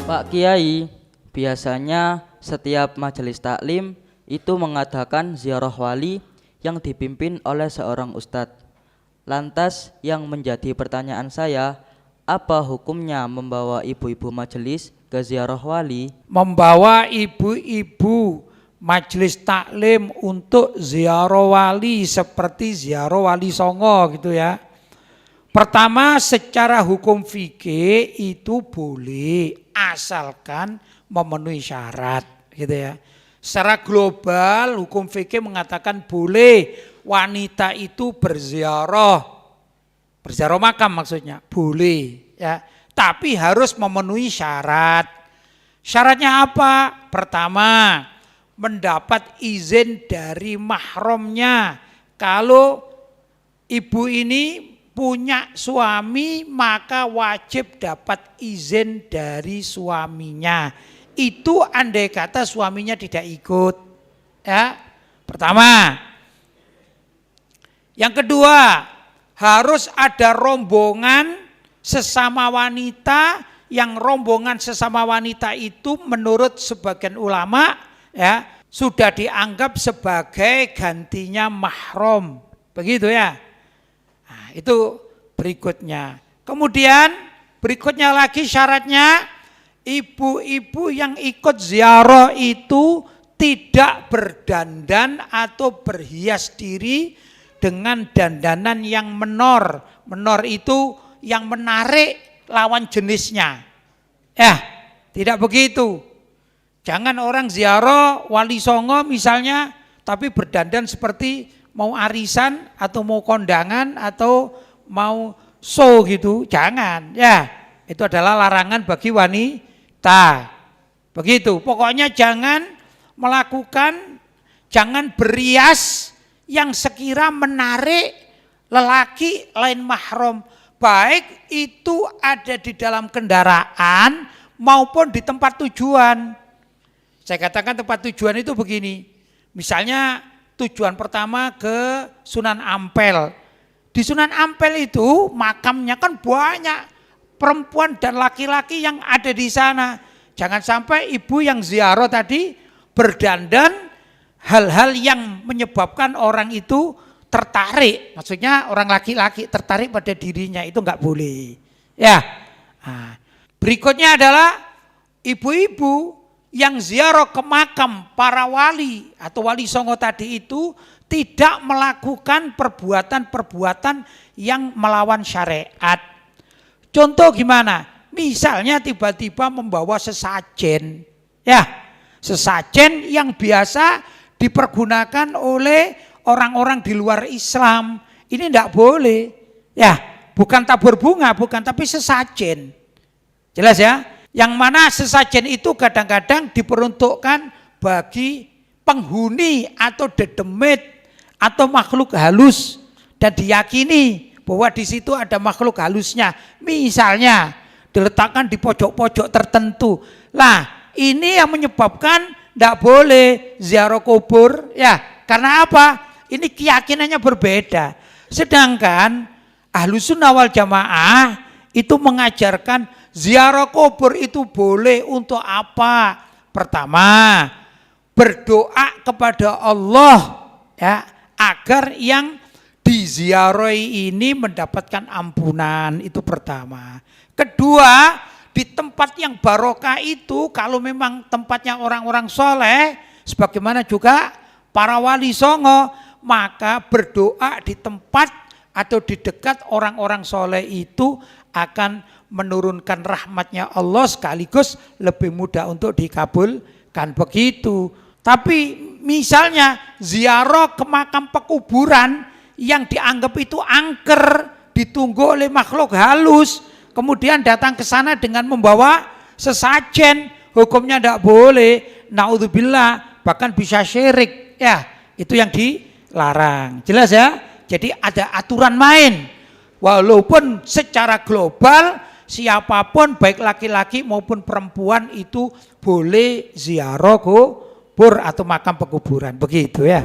Pak Kiai, biasanya setiap majelis taklim itu mengadakan ziarah wali yang dipimpin oleh seorang ustadz. Lantas yang menjadi pertanyaan saya, apa hukumnya membawa ibu-ibu majelis ke ziarah wali? Membawa ibu-ibu majelis taklim untuk ziarah wali seperti ziarah wali songo gitu ya. Pertama, secara hukum fikih itu boleh asalkan memenuhi syarat gitu ya. Secara global hukum fikih mengatakan boleh wanita itu berziarah makam maksudnya, boleh ya. Tapi harus memenuhi syarat. Syaratnya apa? Pertama, mendapat izin dari mahramnya. Kalau ibu ini punya suami maka wajib dapat izin dari suaminya. Itu andai kata suaminya tidak ikut. Ya, pertama. Yang kedua, harus ada rombongan sesama wanita, yang rombongan sesama wanita itu menurut sebagian ulama ya sudah dianggap sebagai gantinya mahram. Begitu ya. Nah, itu berikutnya. Kemudian berikutnya lagi syaratnya, ibu-ibu yang ikut ziarah itu tidak berdandan atau berhias diri dengan dandanan yang menor. Menor itu yang menarik lawan jenisnya. Ya, tidak begitu. Jangan orang ziarah wali songo misalnya, tapi berdandan seperti mau arisan atau mau kondangan atau mau show gitu, jangan ya. Itu adalah larangan bagi wanita. Begitu, pokoknya jangan berias yang sekira menarik lelaki lain mahram, baik itu ada di dalam kendaraan maupun di tempat tujuan. Saya katakan tempat tujuan itu begini, misalnya tujuan pertama ke Sunan Ampel. Di Sunan Ampel itu makamnya kan banyak perempuan dan laki-laki yang ada di sana. Jangan sampai ibu yang ziarah tadi berdandan hal-hal yang menyebabkan orang itu tertarik. Maksudnya orang laki-laki tertarik pada dirinya, itu enggak boleh. Ya. Nah, berikutnya adalah ibu-ibu yang ziarah ke makam para wali atau wali songo tadi itu tidak melakukan perbuatan-perbuatan yang melawan syariat. Contoh gimana? Misalnya tiba-tiba membawa sesajen. Ya, sesajen yang biasa dipergunakan oleh orang-orang di luar Islam. Ini tidak boleh. Ya, bukan tabur bunga, bukan, tapi sesajen. Jelas ya? Yang mana sesajen itu kadang-kadang diperuntukkan bagi penghuni atau dedemit atau makhluk halus dan diyakini bahwa di situ ada makhluk halusnya. Misalnya diletakkan di pojok-pojok tertentu. Lah, ini yang menyebabkan tidak boleh ziarah kubur ya. Karena apa? Ini keyakinannya berbeda. Sedangkan Ahlussunnah wal Jamaah itu mengajarkan ziarah kubur itu boleh untuk apa? Pertama, berdoa kepada Allah ya, agar yang diziarahi ini mendapatkan ampunan, itu pertama. Kedua, di tempat yang barokah itu kalau memang tempatnya orang-orang soleh, sebagaimana juga para wali songo, maka berdoa di tempat atau di dekat orang-orang soleh itu akan menurunkan rahmatnya Allah, sekaligus lebih mudah untuk dikabulkan, begitu. Tapi misalnya ziarah ke makam pekuburan yang dianggap itu angker, ditunggu oleh makhluk halus, kemudian datang ke sana dengan membawa sesajen, hukumnya tidak boleh. Naudzubillah, bahkan bisa syirik. Ya, itu yang dilarang. Jelas ya? Jadi ada aturan main. Walaupun secara global siapapun baik laki-laki maupun perempuan itu boleh ziarah kubur atau makam pekuburan, begitu ya.